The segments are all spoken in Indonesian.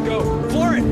Go. For it!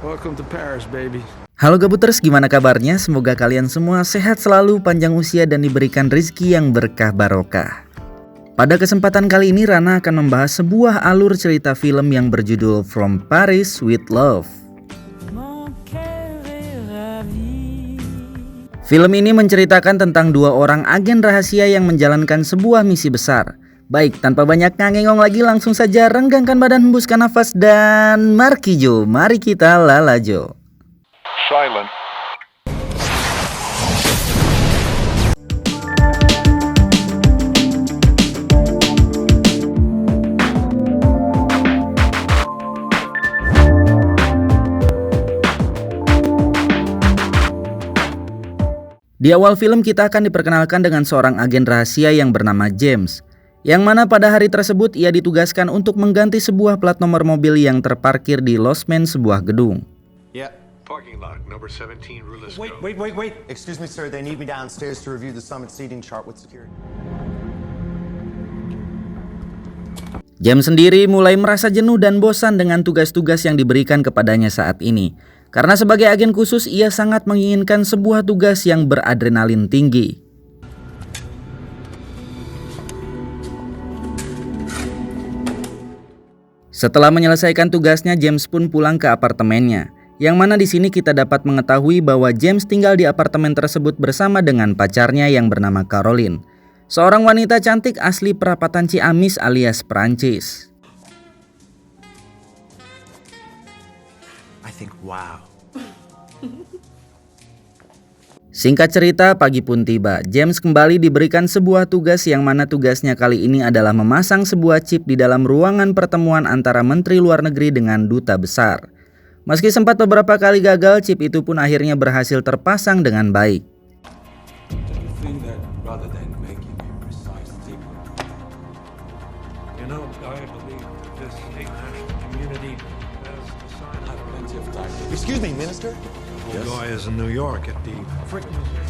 Welcome to Paris, baby. Halo Gabuters, gimana kabarnya? Semoga kalian semua sehat selalu, panjang usia, dan diberikan rezeki yang berkah barokah. Pada kesempatan kali ini Rana akan membahas sebuah alur cerita film yang berjudul From Paris with Love. Film ini menceritakan tentang dua orang agen rahasia yang menjalankan sebuah misi besar. Baik, tanpa banyak ngangengong lagi, langsung saja renggangkan badan, hembuskan nafas, dan markijo, mari kita lalajo. Silent. Di awal film kita akan diperkenalkan dengan seorang agen rahasia yang bernama James, yang mana pada hari tersebut ia ditugaskan untuk mengganti sebuah plat nomor mobil yang terparkir di losmen sebuah gedung. Yeah. Parking lot, number 17, Rue Lescaut. Wait. Excuse me, sir. They need me downstairs to review the summit seating chart with security. James sendiri mulai merasa jenuh dan bosan dengan tugas-tugas yang diberikan kepadanya saat ini. Karena sebagai agen khusus, ia sangat menginginkan sebuah tugas yang beradrenalin tinggi. Setelah menyelesaikan tugasnya, James pun pulang ke apartemennya. Yang mana di sini kita dapat mengetahui bahwa James tinggal di apartemen tersebut bersama dengan pacarnya yang bernama Caroline, seorang wanita cantik asli perapatan Ciamis alias Perancis. Wow. Singkat cerita, pagi pun tiba. James kembali diberikan sebuah tugas yang mana tugasnya kali ini adalah memasang sebuah chip di dalam ruangan pertemuan antara Menteri Luar Negeri dengan Duta Besar. Meski sempat beberapa kali gagal, chip itu pun akhirnya berhasil terpasang dengan baik. Excuse me, Minister. Yes. Guy is in New York at the Frick Museum.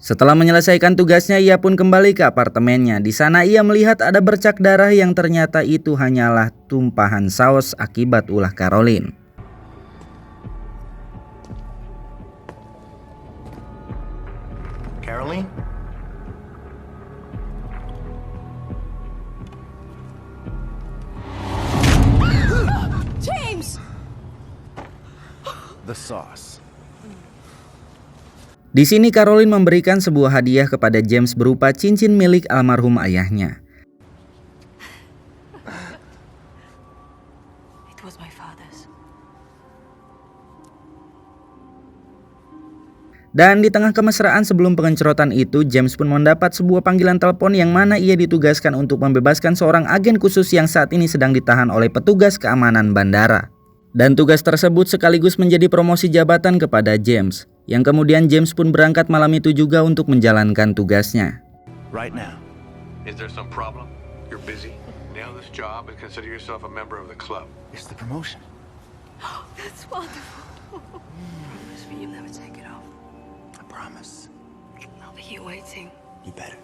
Setelah menyelesaikan tugasnya, ia pun kembali ke apartemennya. Di sana ia melihat ada bercak darah yang ternyata itu hanyalah tumpahan saus akibat ulah Caroline. Caroline? James! The sauce. Di sini Caroline memberikan sebuah hadiah kepada James berupa cincin milik almarhum ayahnya. It was my father's. Dan di tengah kemesraan sebelum pengencerotan itu, James pun mendapat sebuah panggilan telepon yang mana ia ditugaskan untuk membebaskan seorang agen khusus yang saat ini sedang ditahan oleh petugas keamanan bandara. Dan tugas tersebut sekaligus menjadi promosi jabatan kepada James, yang kemudian James pun berangkat malam itu juga untuk menjalankan tugasnya. Right now. Is there some problem? You're busy? Nail this job and consider yourself a member of the club. It's the promotion. That's wonderful. Promise me you'll never take it off. I promise. I'll be here waiting. You better.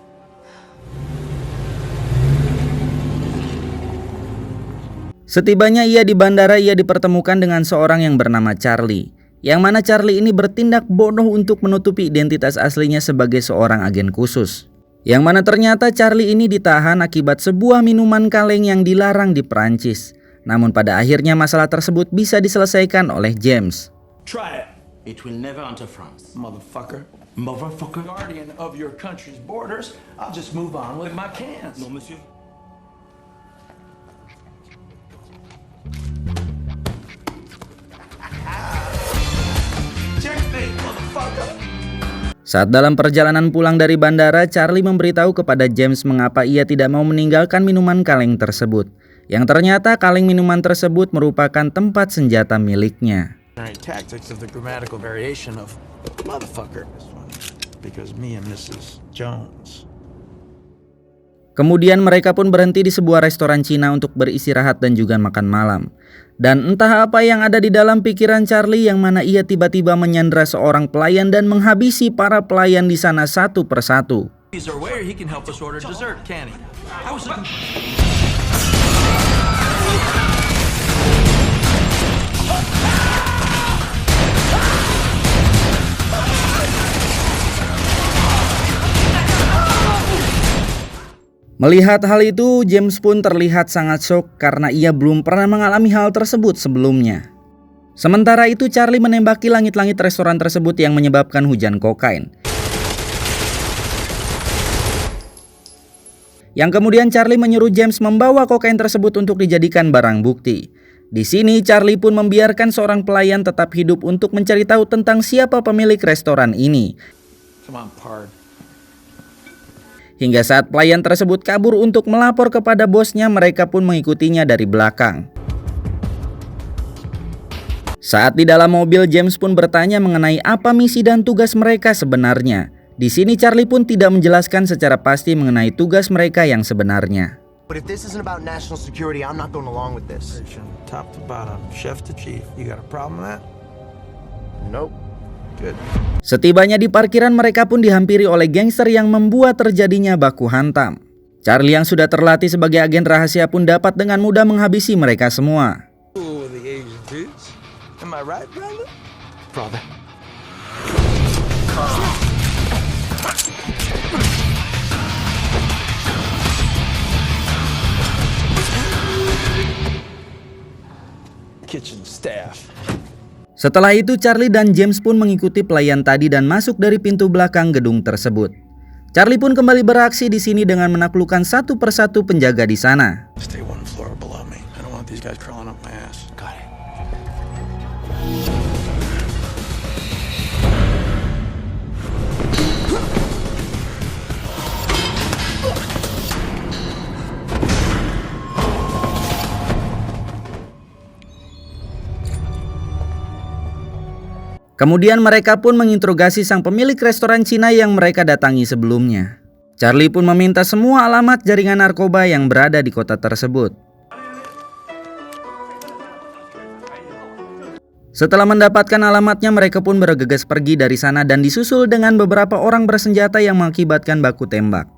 Setibanya ia di bandara, ia dipertemukan dengan seorang yang bernama Charlie, yang mana Charlie ini bertindak bodoh untuk menutupi identitas aslinya sebagai seorang agen khusus. Yang mana ternyata Charlie ini ditahan akibat sebuah minuman kaleng yang dilarang di Perancis. Namun pada akhirnya masalah tersebut bisa diselesaikan oleh James. Try it, It will never enter France. motherfucker. Motherfucker. Guardian of your country's borders. I'll just move on with my cans. No, monsieur. Checkmate. Saat dalam perjalanan pulang dari bandara, Charlie memberitahu kepada James mengapa ia tidak mau meninggalkan minuman kaleng tersebut. Yang ternyata kaleng minuman tersebut merupakan tempat senjata miliknya. Tactics of the grammatical variation of motherfucker. Because me and Mrs. Jones. Kemudian mereka pun berhenti di sebuah restoran Cina untuk beristirahat dan juga makan malam. Dan entah apa yang ada di dalam pikiran Charlie yang mana ia tiba-tiba menyandra seorang pelayan dan menghabisi para pelayan di sana satu persatu. He's our waiter, he can help us order dessert, can he? I was looking... Melihat hal itu, James pun terlihat sangat shock karena ia belum pernah mengalami hal tersebut sebelumnya. Sementara itu, Charlie menembaki langit-langit restoran tersebut yang menyebabkan hujan kokain. Yang kemudian Charlie menyuruh James membawa kokain tersebut untuk dijadikan barang bukti. Di sini Charlie pun membiarkan seorang pelayan tetap hidup untuk mencari tahu tentang siapa pemilik restoran ini. Come on, Pard. Hingga saat pelayan tersebut kabur untuk melapor kepada bosnya, mereka pun mengikutinya dari belakang. Saat di dalam mobil, James pun bertanya mengenai apa misi dan tugas mereka sebenarnya. Di sini Charlie pun tidak menjelaskan secara pasti mengenai tugas mereka yang sebenarnya. But if this isn't about national security, I'm not going along with this. Top to bottom, chef to chief. You got a problem with that? Nope. Good. Setibanya di parkiran, mereka pun dihampiri oleh gangster yang membuat terjadinya baku hantam. Charlie yang sudah terlatih sebagai agen rahasia pun dapat dengan mudah menghabisi mereka semua. Ooh, the Asian dudes. Am I right, brother? Brother. Kitchen staff. Setelah itu Charlie dan James pun mengikuti pelayan tadi dan masuk dari pintu belakang gedung tersebut. Charlie pun kembali beraksi di sini dengan menaklukkan satu persatu penjaga di sana. Stay one floor below me. I don't want these guys crawling up my ass. Got it. Kemudian mereka pun menginterogasi sang pemilik restoran Cina yang mereka datangi sebelumnya. Charlie pun meminta semua alamat jaringan narkoba yang berada di kota tersebut. Setelah mendapatkan alamatnya, mereka pun bergegas pergi dari sana dan disusul dengan beberapa orang bersenjata yang mengakibatkan baku tembak.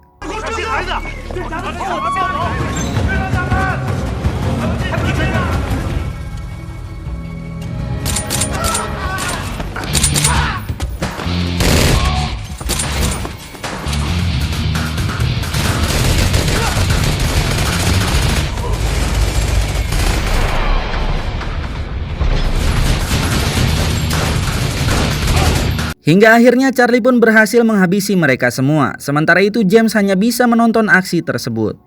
Hingga akhirnya Charlie pun berhasil menghabisi mereka semua. Sementara itu James hanya bisa menonton aksi tersebut.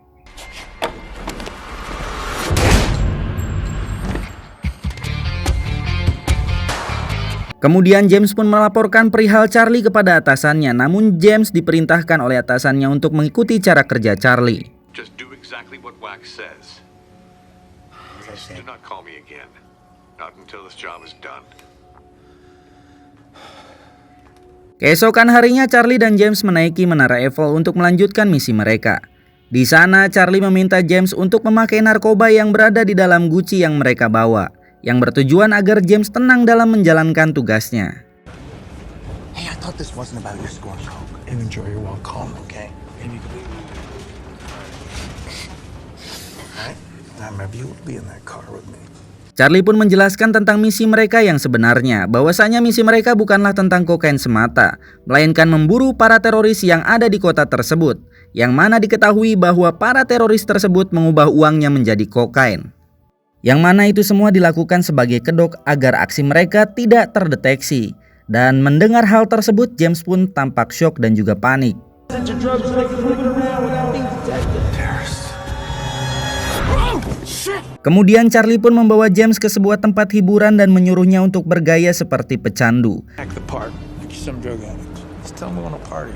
Kemudian James pun melaporkan perihal Charlie kepada atasannya. Namun James diperintahkan oleh atasannya untuk mengikuti cara kerja Charlie. Just do exactly what Wax says. Do not call me again. Not until this job is done. Keesokan harinya Charlie dan James menaiki Menara Eiffel untuk melanjutkan misi mereka. Di sana Charlie meminta James untuk memakai narkoba yang berada di dalam guci yang mereka bawa, yang bertujuan agar James tenang dalam menjalankan tugasnya. Hey, I thought this wasn't about your score, Coke. And enjoy your walk home, okay? Alright? Now maybe you'll be in that car with me. Charlie pun menjelaskan tentang misi mereka yang sebenarnya, bahwasanya misi mereka bukanlah tentang kokain semata, melainkan memburu para teroris yang ada di kota tersebut, yang mana diketahui bahwa para teroris tersebut mengubah uangnya menjadi kokain. Yang mana itu semua dilakukan sebagai kedok agar aksi mereka tidak terdeteksi. Dan mendengar hal tersebut, James pun tampak syok dan juga panik. Kemudian Charlie pun membawa James ke sebuah tempat hiburan dan menyuruhnya untuk bergaya seperti pecandu. Act the part. you some drug addicts. Just tell them we want to party.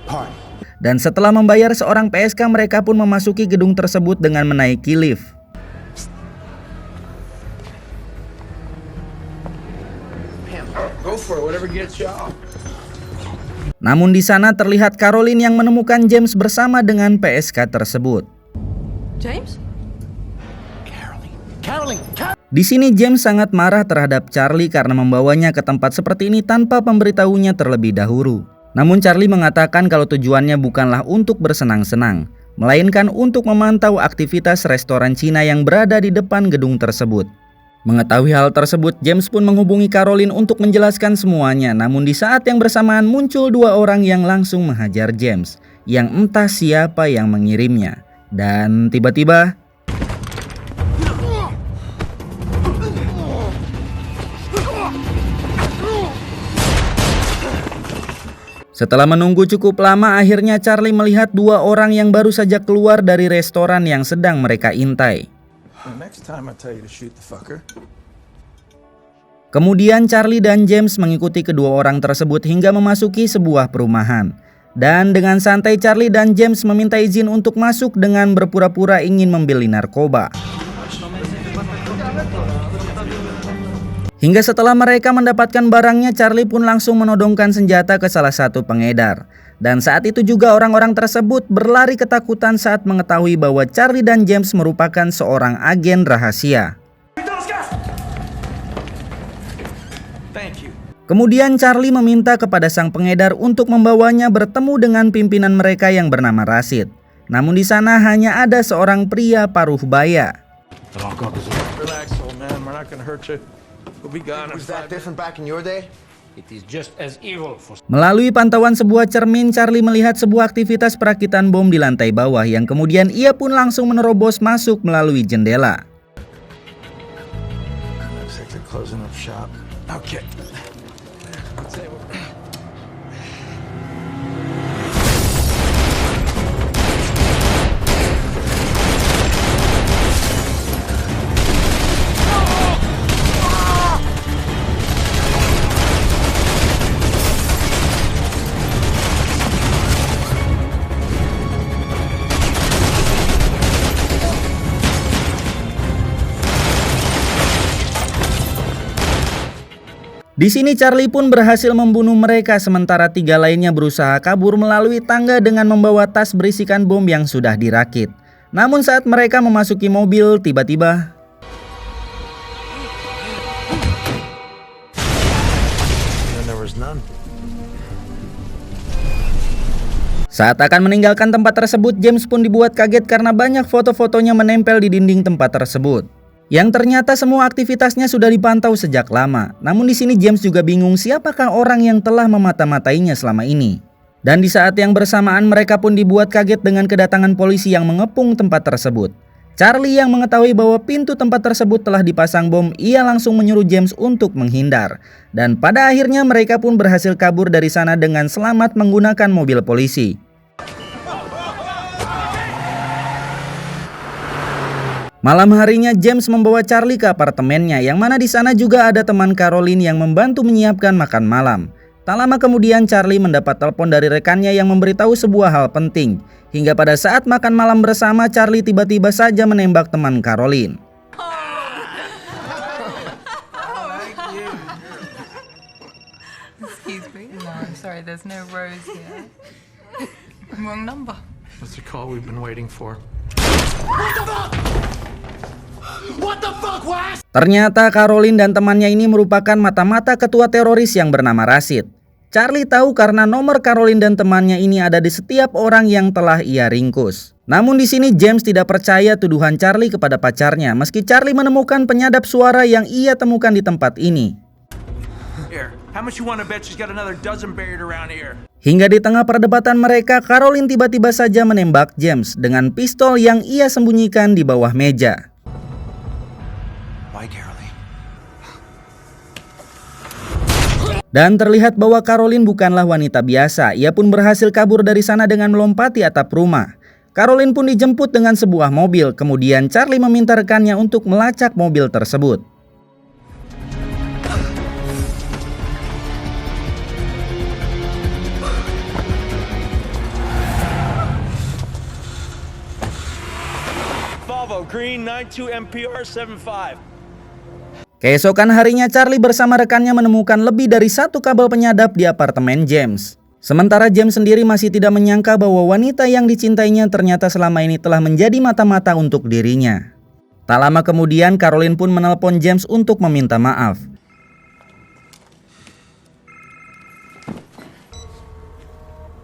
Party. Dan setelah membayar seorang PSK, mereka pun memasuki gedung tersebut dengan menaiki lift. Go for it, whatever gets you out. Namun di sana terlihat Caroline yang menemukan James bersama dengan PSK tersebut. James? Caroline! Di sini James sangat marah terhadap Charlie karena membawanya ke tempat seperti ini tanpa pemberitahunya terlebih dahulu. Namun Charlie mengatakan kalau tujuannya bukanlah untuk bersenang-senang, melainkan untuk memantau aktivitas restoran Cina yang berada di depan gedung tersebut. Mengetahui hal tersebut, James pun menghubungi Caroline untuk menjelaskan semuanya. Namun di saat yang bersamaan muncul dua orang yang langsung menghajar James, yang entah siapa yang mengirimnya. Dan tiba-tiba setelah menunggu cukup lama, akhirnya Charlie melihat dua orang yang baru saja keluar dari restoran yang sedang mereka intai. Next time I tell you to shoot the fucker. Kemudian Charlie dan James mengikuti kedua orang tersebut hingga memasuki sebuah perumahan. Dan dengan santai Charlie dan James meminta izin untuk masuk dengan berpura-pura ingin membeli narkoba. Hingga setelah mereka mendapatkan barangnya, Charlie pun langsung menodongkan senjata ke salah satu pengedar. Dan saat itu juga orang-orang tersebut berlari ketakutan saat mengetahui bahwa Charlie dan James merupakan seorang agen rahasia. Thank you. Kemudian Charlie meminta kepada sang pengedar untuk membawanya bertemu dengan pimpinan mereka yang bernama Rashid. Namun di sana hanya ada seorang pria paruh baya. Relax, old man. We're not gonna hurt you. We'll be gone in Was 5 that minutes. different back in your day? It is just as evil for Melalui pantauan sebuah cermin, Charlie melihat sebuah aktivitas perakitan bom di lantai bawah yang kemudian ia pun langsung menerobos masuk melalui jendela. Looks like they're closing up shop. Okay. Di sini Charlie pun berhasil membunuh mereka, sementara tiga lainnya berusaha kabur melalui tangga dengan membawa tas berisikan bom yang sudah dirakit. Namun saat mereka memasuki mobil, tiba-tiba And there was none. saat akan meninggalkan tempat tersebut, James pun dibuat kaget karena banyak foto-fotonya menempel di dinding tempat tersebut. Yang ternyata semua aktivitasnya sudah dipantau sejak lama. Namun di sini James juga bingung siapakah orang yang telah memata-matainya selama ini. Dan di saat yang bersamaan mereka pun dibuat kaget dengan kedatangan polisi yang mengepung tempat tersebut. Charlie yang mengetahui bahwa pintu tempat tersebut telah dipasang bom, ia langsung menyuruh James untuk menghindar. Dan pada akhirnya mereka pun berhasil kabur dari sana dengan selamat menggunakan mobil polisi. Malam harinya James membawa Charlie ke apartemennya, yang mana di sana juga ada teman Caroline yang membantu menyiapkan makan malam. Tak lama kemudian Charlie mendapat telepon dari rekannya yang memberitahu sebuah hal penting. Hingga pada saat makan malam bersama, Charlie tiba-tiba saja menembak teman Caroline. Excuse me. No, I'm sorry, there's no Rose here. Wrong number. That's the call we've been waiting for. Ternyata Caroline dan temannya ini merupakan mata-mata ketua teroris yang bernama Rashid. Charlie tahu karena nomor Caroline dan temannya ini ada di setiap orang yang telah ia ringkus. Namun di sini James tidak percaya tuduhan Charlie kepada pacarnya, meski Charlie menemukan penyadap suara yang ia temukan di tempat ini. Here, how much you want to bet she's got another dozen buried around here? Hingga di tengah perdebatan mereka, Caroline tiba-tiba saja menembak James dengan pistol yang ia sembunyikan di bawah meja. Why, Caroline? Dan terlihat bahwa Caroline bukanlah wanita biasa. Ia pun berhasil kabur dari sana dengan melompati atap rumah. Caroline pun dijemput dengan sebuah mobil. Kemudian Charlie meminta rekannya untuk melacak mobil tersebut. Green 92 MPR 75. Keesokan harinya Charlie bersama rekannya menemukan lebih dari satu kabel penyadap di apartemen James. Sementara James sendiri masih tidak menyangka bahwa wanita yang dicintainya ternyata selama ini telah menjadi mata-mata untuk dirinya. Tak lama kemudian Caroline pun menelpon James untuk meminta maaf.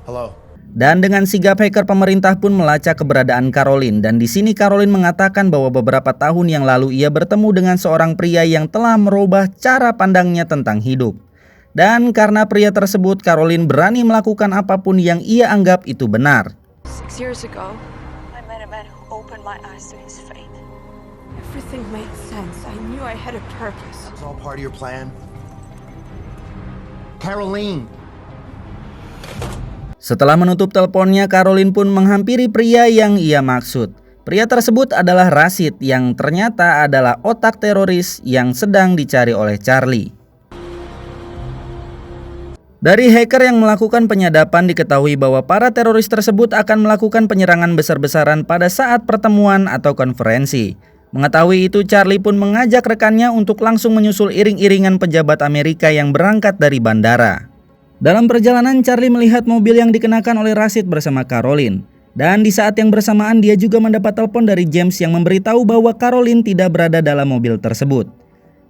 Hello. Dan dengan sigap hacker pemerintah pun melacak keberadaan Caroline, dan di sini Caroline mengatakan bahwa beberapa tahun yang lalu ia bertemu dengan seorang pria yang telah merubah cara pandangnya tentang hidup. Dan karena pria tersebut, Caroline berani melakukan apapun yang ia anggap itu benar. 6 years ago, I met a man who opened my eyes to his fate. Everything made sense. I knew I had a purpose. It's all part of your plan. Caroline. Setelah menutup teleponnya, Caroline pun menghampiri pria yang ia maksud. Pria tersebut adalah Rashid yang ternyata adalah otak teroris yang sedang dicari oleh Charlie. Dari hacker yang melakukan penyadapan diketahui bahwa para teroris tersebut akan melakukan penyerangan besar-besaran pada saat pertemuan atau konferensi. Mengetahui itu, Charlie pun mengajak rekannya untuk langsung menyusul iring-iringan pejabat Amerika yang berangkat dari bandara. Dalam perjalanan, Charlie melihat mobil yang dikenakan oleh Rashid bersama Caroline. Dan di saat yang bersamaan dia juga mendapat telepon dari James yang memberitahu bahwa Caroline tidak berada dalam mobil tersebut.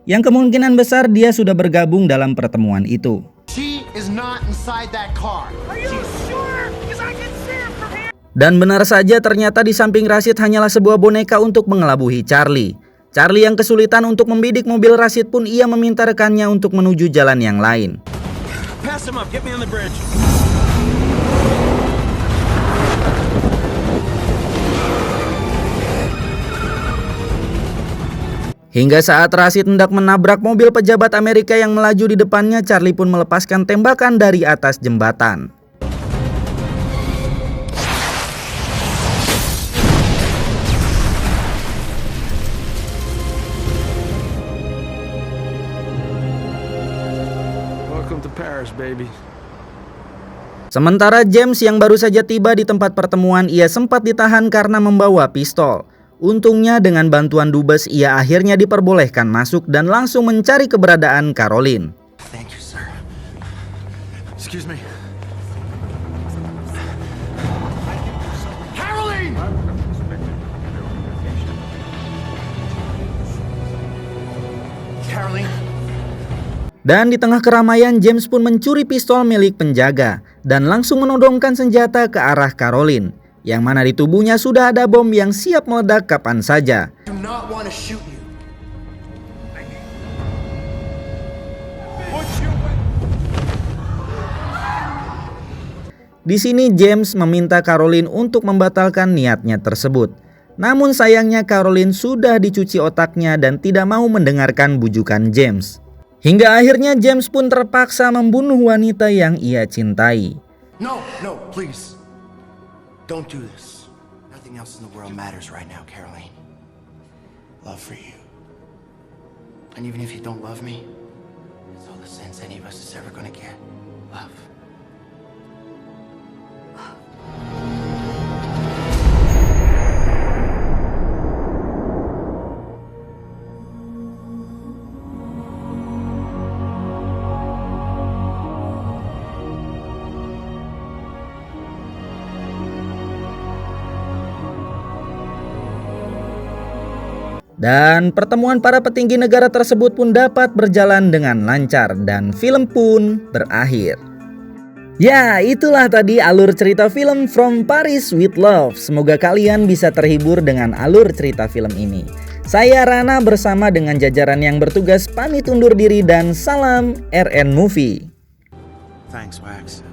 Yang kemungkinan besar dia sudah bergabung dalam pertemuan itu. She is not inside that car. Are you sure? Because I can see her from here. Dan benar saja, ternyata di samping Rashid hanyalah sebuah boneka untuk mengelabuhi Charlie. Charlie yang kesulitan untuk membidik mobil Rashid pun ia meminta rekannya untuk menuju jalan yang lain. Pass him up. Get me on the bridge. Hingga saat Rashid hendak menabrak mobil pejabat Amerika yang melaju di depannya, Charlie pun melepaskan tembakan dari atas jembatan. Welcome to Paris, baby. Sementara James yang baru saja tiba di tempat pertemuan, ia sempat ditahan karena membawa pistol. Untungnya dengan bantuan dubes ia akhirnya diperbolehkan masuk dan langsung mencari keberadaan Caroline. Thank you, sir. Excuse me. Caroline! Caroline? Dan di tengah keramaian, James pun mencuri pistol milik penjaga dan langsung menodongkan senjata ke arah Caroline, yang mana di tubuhnya sudah ada bom yang siap meledak kapan saja. I do not want to shoot you. Di sini James meminta Caroline untuk membatalkan niatnya tersebut. Namun sayangnya Caroline sudah dicuci otaknya dan tidak mau mendengarkan bujukan James. Hingga akhirnya James pun terpaksa membunuh wanita yang ia cintai. No, please. Don't do this. Nothing else in the world matters right now, Caroline. Love for you. And even if you don't love me, it's all the sense any of us is ever gonna get. Love. Dan pertemuan para petinggi negara tersebut pun dapat berjalan dengan lancar dan film pun berakhir. Ya, itulah tadi alur cerita film From Paris with Love. Semoga kalian bisa terhibur dengan alur cerita film ini. Saya Rana bersama dengan jajaran yang bertugas pamit undur diri dan salam RN Movie. Thanks, Wax.